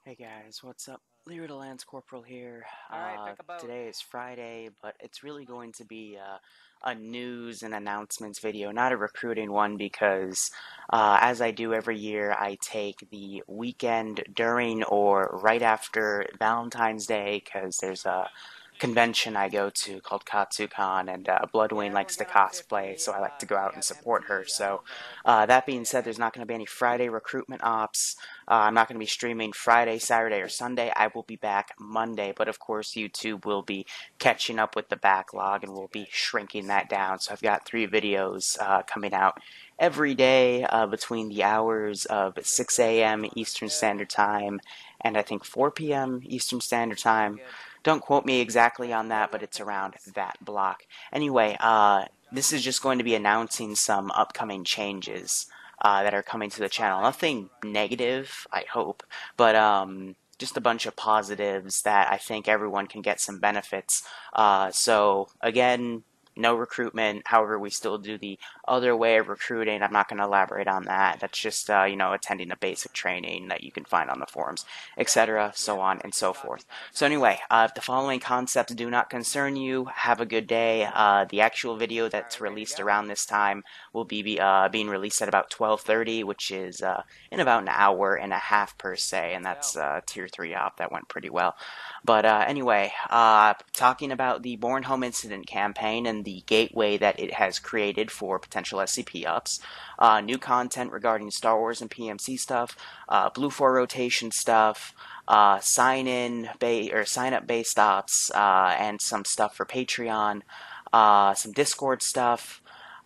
Hey guys, what's up? Liru the Lance Corporal here. Alright, pick a boat. Today is Friday, but it's really going to be a news and announcements video, not a recruiting one, because as I do every year, I take the weekend during or right after Valentine's Day, because there's a convention I go to called KatsuCon, and Bloodwing Yeah, we'll likes to get on cosplay, 50. so I like to go out and Get support her. empty. So, Go. that being said, there's not going to be any Friday recruitment ops. I'm not going to be streaming Friday, Saturday, or Sunday. I will be back Monday, but of course, YouTube will be catching up with the backlog and we'll be shrinking that down. So I've got 3 videos coming out every day between the hours of 6 a.m. Eastern Good. Standard Time and I think 4 p.m. Eastern Standard Time. Good. Don't quote me exactly Good. on Look, that, but look, it's pick around boats. that block. Anyway, this is just going to be announcing some upcoming changes that are coming to the It's channel. fine. Nothing negative, I hope, but just a bunch of positives that I think everyone can get some benefits. So again, no recruitment. However, we still do the other way of recruiting. I'm not going to elaborate on that. That's just attending a basic training that you can find on the forums, Yep. etc., so Yep. on and Good so copy, forth. pal. So anyway, if the following concepts do not concern you, have a good day. The actual video Alright, that's we ready to released go? around this time will be being released at about 12:30, which is in about an hour and a half per se, and Let's go. that's tier 3 op. That went pretty well. But anyway, talking about the Born Home Incident campaign and the gateway that it has created for potential SCP ups, new content regarding Star Wars and PMC stuff, Blue 4 rotation stuff, sign up based ops, and some stuff for Patreon, some Discord stuff,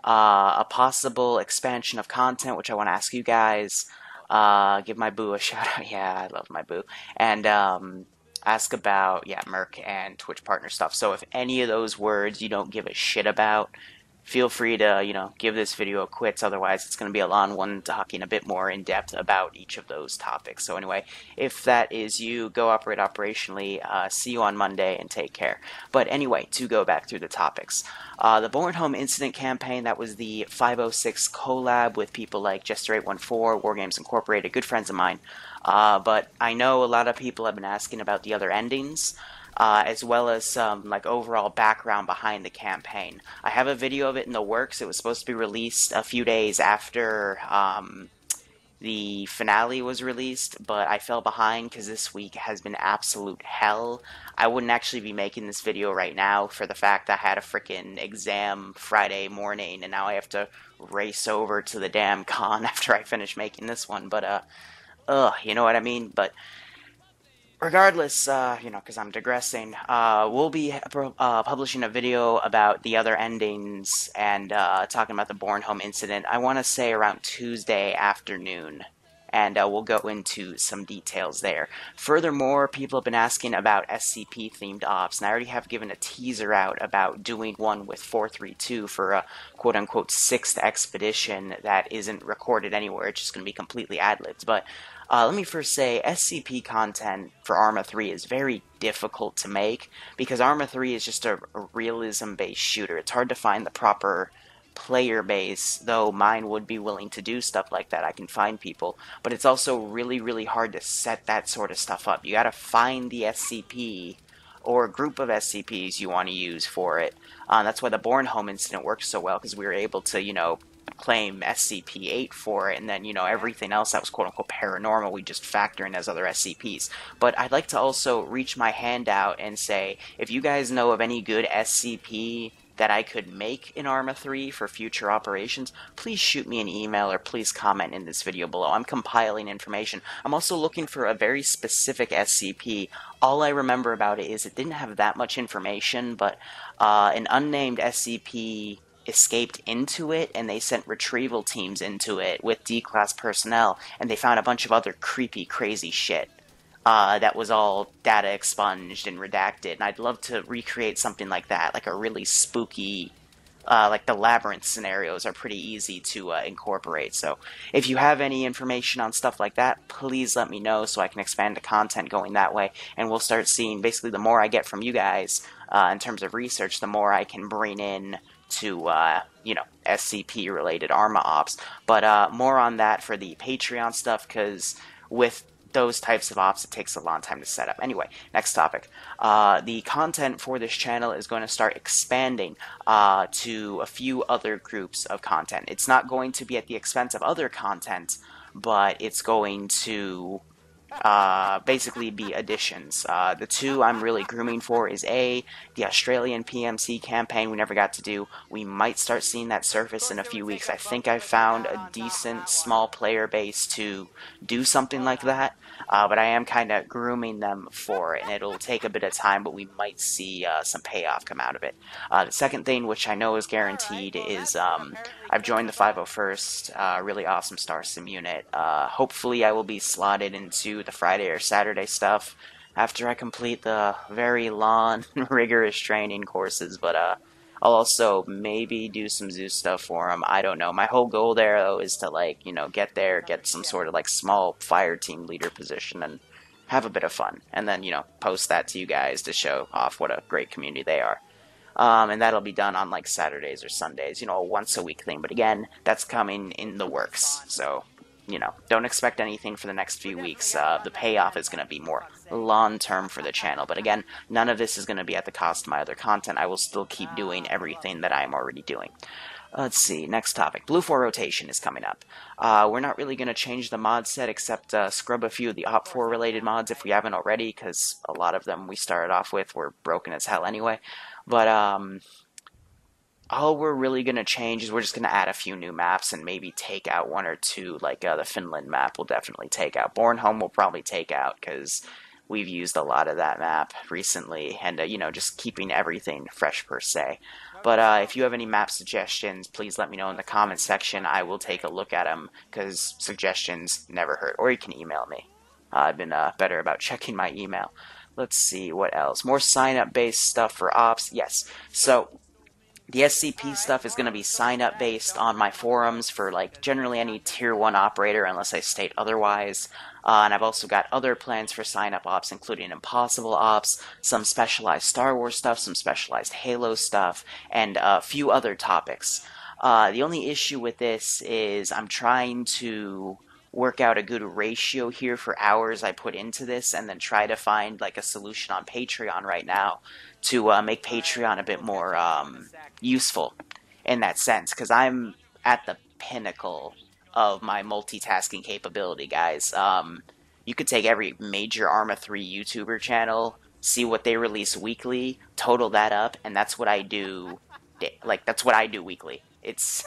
a possible expansion of content, which I want to ask you guys. Give my boo a shout out. Yeah, I love my boo. And ask about, yeah, Merc and Twitch partner stuff. So if any of those words you don't give a shit about, feel free to, give this video a quits. Otherwise, it's going to be a long one talking a bit more in depth about each of those topics. So anyway, if that is you, go operate operationally. See you on Monday and take care. But anyway, to go back through the topics. The Born Home Incident campaign, that was the 506 collab with people like Jester814, Wargames Incorporated, good friends of mine. But I know a lot of people have been asking about the other endings, as well as some like overall background behind the campaign. I have a video of it in the works. It was supposed to be released a few days after the finale was released, but I fell behind because this week has been absolute hell. I wouldn't actually be making this video right now for the fact I had a freaking exam Friday morning, and now I have to race over to the damn con after I finish making this one. But you know what I mean? But regardless, because I'm digressing, we'll be publishing a video about the other endings and talking about the Born Home incident. I want to say around Tuesday afternoon, and we'll go into some details there. Furthermore, people have been asking about SCP themed ops, and I already have given a teaser out about doing one with 432 for a quote unquote sixth expedition that isn't recorded anywhere. It's just going to be completely ad libbed. But let me first say, SCP content for Arma 3 is very difficult to make because Arma 3 is just a realism based shooter. It's hard to find the proper player base, though mine would be willing to do stuff like that. I can find people, but it's also really, really hard to set that sort of stuff up. You gotta find the SCP or a group of SCPs you want to use for it. That's why the Born Home incident works so well because we were able to, claim SCP-8 for it, and then, Yeah. everything else that was quote-unquote paranormal, we just factor in as other SCPs. But I'd like to also reach my hand out and say, if you guys know of any good SCP that I could make in Arma 3 for future operations, please shoot me an email or please comment in this video below. I'm compiling information. I'm also looking for a very specific SCP. All I remember about it is it didn't have that much information, but an unnamed SCP escaped into it and they sent retrieval teams into it with D-class personnel and they found a bunch of other creepy, crazy shit. That was all data expunged and redacted, and I'd love to recreate something like that, like a really spooky, like the labyrinth scenarios are pretty easy to incorporate. So, if you have any information on stuff like that, please let me know so I can expand the content going that way, and we'll start seeing basically the more I get from you guys in terms of research, the more I can bring in to SCP related Arma ops. But more on that for the Patreon stuff because with those types of ops, it takes a long time to set up. Anyway, next topic. The content for this channel is going to start expanding to a few other groups of content. It's not going to be at the expense of other content, but it's going to basically be additions. The two I'm really grooming for is the Australian PMC campaign we never got to do. We might start seeing that surface in a few weeks. I think I've found a decent small player base to do something like that, but I am kind of grooming them for it, and it'll take a bit of time, but we might see some payoff come out of it. The second thing, which I know is guaranteed, is I've joined the 501st, really awesome Star Sim unit. Hopefully I will be slotted into the Friday or Saturday stuff after I complete the very long, rigorous training courses, but I'll also maybe do some zoo stuff for them. I don't know. My whole goal there, though, is to, like, get there, get some sort of, like, small fire team leader position, and have a bit of fun. And then, post that to you guys to show off what a great community they are. And that'll be done on, like, Saturdays or Sundays, a once-a-week thing. But again, that's coming in the works, so don't expect anything for the next few weeks. The payoff is going to be more long-term for the channel. But again, none of this is going to be at the cost of my other content. I will still keep doing everything that I'm already doing. Let's see, next topic. Blue 4 rotation is coming up. We're not really going to change the mod set except scrub a few of the Op 4 related mods if we haven't already, because a lot of them we started off with were broken as hell anyway. But all we're really going to change is we're just going to add a few new maps and maybe take out one or two, like the Finland map we'll definitely take out. Bornholm we'll probably take out because we've used a lot of that map recently, and just keeping everything fresh per se. But if you have any map suggestions, please let me know in the comments section. I will take a look at them because suggestions never hurt. Or you can email me. I've been better about checking my email. Let's see, what else? More sign-up based stuff for ops. Yes. So the SCP stuff is going to be sign-up based on my forums for, like, generally any tier 1 operator unless I state otherwise. And I've also got other plans for sign-up ops, including Impossible ops, some specialized Star Wars stuff, some specialized Halo stuff, and a few other topics. The only issue with this is I'm trying to work out a good ratio here for hours I put into this, and then try to find, like, a solution on Patreon right now to make Patreon a bit more useful in that sense, because I'm at the pinnacle of my multitasking capability, guys. You could take every major Arma 3 YouTuber channel, see what they release weekly, total that up, and that's what I do. Like, that's what I do weekly. It's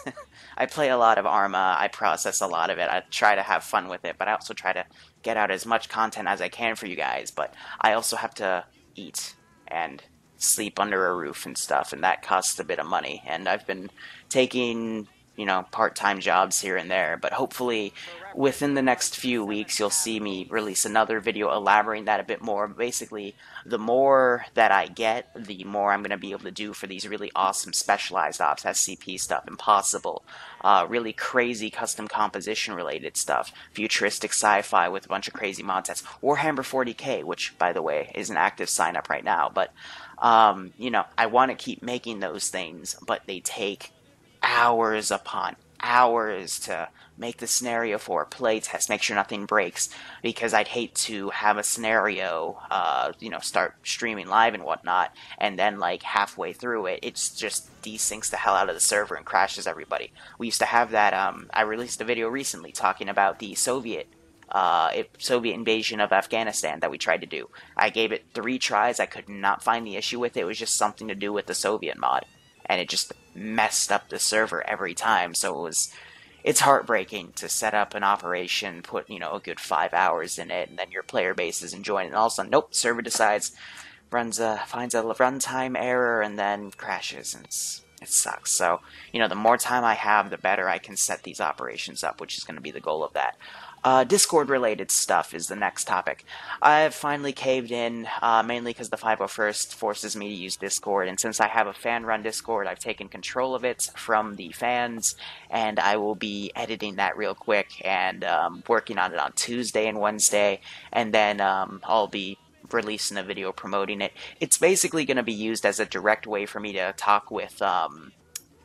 I play a lot of Arma, I process a lot of it, I try to have fun with it, but I also try to get out as much content as I can for you guys, but I also have to eat and sleep under a roof and stuff, and that costs a bit of money, and I've been taking part-time jobs here and there, but hopefully within the next few weeks you'll see me release another video elaborating that a bit more. Basically, the more that I get, the more I'm going to be able to do for these really awesome specialized ops, SCP stuff, Impossible, really crazy custom composition related stuff, futuristic sci-fi with a bunch of crazy mod sets, Warhammer 40k, which, by the way, is an active sign-up right now, but I want to keep making those things, but they take hours upon hours to make the scenario for, play test, make sure nothing breaks, because I'd hate to have a scenario, start streaming live and whatnot, and then, like, halfway through it, it's just desyncs the hell out of the server and crashes everybody. We used to have that, I released a video recently talking about the Soviet invasion of Afghanistan that we tried to do. I gave it 3 tries, I could not find the issue with it, it was just something to do with the Soviet mod, and it just messed up the server every time, so it's heartbreaking to set up an operation, put, a good 5 hours in it, and then your player base is enjoying it, and all of a sudden, nope, server finds a runtime error, and then crashes, and it sucks. So, the more time I have, the better I can set these operations up, which is going to be the goal of that. Discord-related stuff is the next topic. I've finally caved in, mainly because the 501st forces me to use Discord, and since I have a fan-run Discord, I've taken control of it from the fans, and I will be editing that real quick, and working on it on Tuesday and Wednesday, and then I'll be releasing a video promoting it. It's basically going to be used as a direct way for me to talk with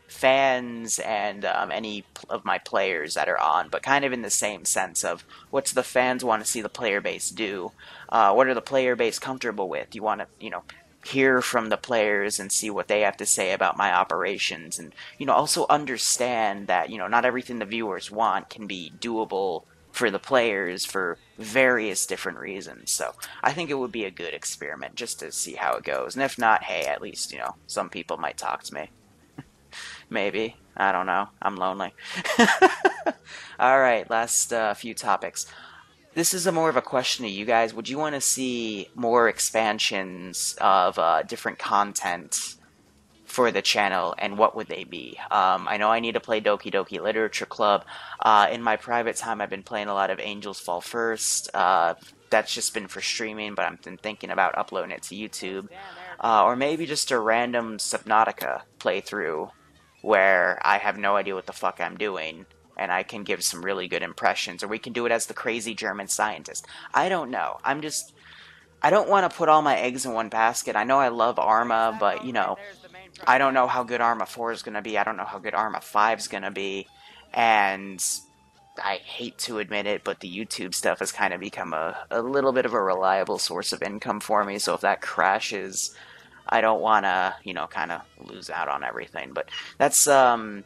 fans and any of my players that are on, but kind of in the same sense of what's the fans want to see the player base do, what are the player base comfortable with. You want to, hear from the players and see what they have to say about my operations, and also understand that not everything the viewers want can be doable for the players for various different reasons. So I think it would be a good experiment just to see how it goes. And if not, hey, at least, some people might talk to me. Maybe. I don't know. I'm lonely. Alright, last few topics. This is more of a question to you guys. Would you want to see more expansions of different content for the channel, and what would they be? I know I need to play Doki Doki Literature Club. In my private time, I've been playing a lot of Angels Fall First. That's just been for streaming, but I've been thinking about uploading it to YouTube. Or maybe just a random Subnautica playthrough where I have no idea what the fuck I'm doing, and I can give some really good impressions, or we can do it as the crazy German scientist. I don't know. I don't want to put all my eggs in one basket. I know I love Arma, but, I don't know how good Arma 4 is going to be. I don't know how good Arma 5 is going to be. And I hate to admit it, but the YouTube stuff has kind of become a little bit of a reliable source of income for me. So if that crashes, I don't want to, kind of lose out on everything. But that's, I'm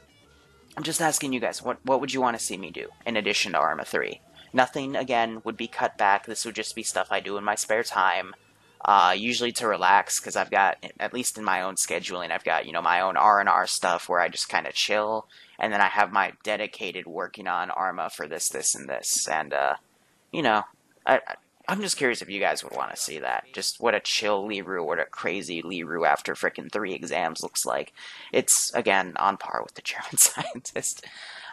just asking you guys, what would you want to see me do in addition to Arma 3? Nothing, again, would be cut back. This would just be stuff I do in my spare time. Usually to relax, because I've got, at least in my own scheduling, I've got, my own R&R stuff where I just kind of chill, and then I have my dedicated working on Arma for this, and this, and, I'm just curious if you guys would want to see that. Just what a chill Liru, what a crazy Liru after frickin' 3 exams looks like. It's, again, on par with the German scientist.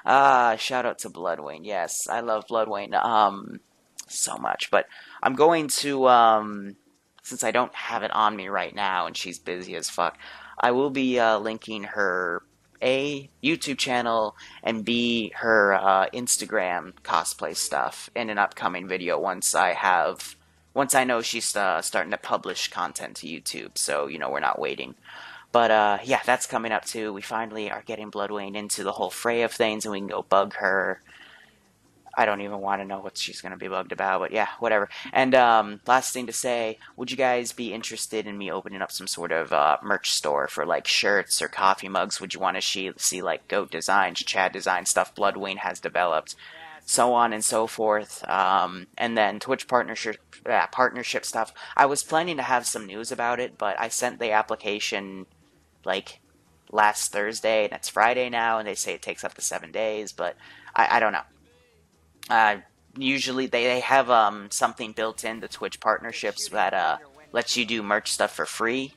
Shout out to Bloodwayne. Yes, I love Bloodwayne, so much, but I'm going to, since I don't have it on me right now and she's busy as fuck, I will be linking her A, YouTube channel, and B, her Instagram cosplay stuff in an upcoming video once I know she's starting to publish content to YouTube, so, we're not waiting. But, yeah, that's coming up too. We finally are getting Bloodwayne into the whole fray of things, and we can go bug her. I don't even want to know what she's going to be bugged about, but yeah, whatever. And last thing to say, would you guys be interested in me opening up some sort of merch store for like shirts or coffee mugs? Would you want to see like Goat Designs, Chad Design stuff Bloodwayne has developed, so on and so forth? And then Twitch partnership stuff. I was planning to have some news about it, but I sent the application like last Thursday, and it's Friday now, and they say it takes up to 7 days, but I don't know. Usually they have something built in the Twitch partnerships that lets you do merch stuff for free,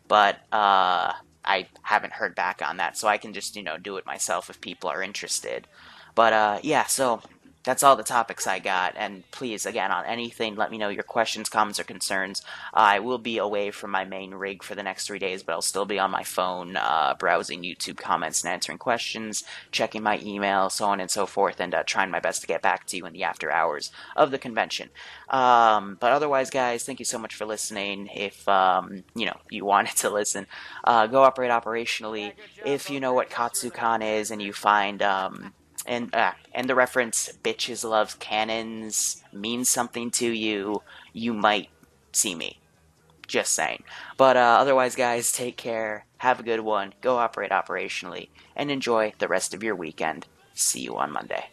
but I haven't heard back on that, so I can just do it myself if people are interested. But yeah, so that's all the topics I got, and please, again, on anything, let me know your questions, comments, or concerns. I will be away from my main rig for the next 3 days, but I'll still be on my phone, browsing YouTube comments and answering questions, checking my email, so on and so forth, and trying my best to get back to you in the after hours of the convention. But otherwise, guys, thank you so much for listening. If, you wanted to listen, go operate operationally. If you know what Katsukan is and you find, and the reference "bitches love cannons" means something to you, you might see me. Just saying. But otherwise, guys, take care, have a good one, go operate operationally, and enjoy the rest of your weekend. See you on Monday.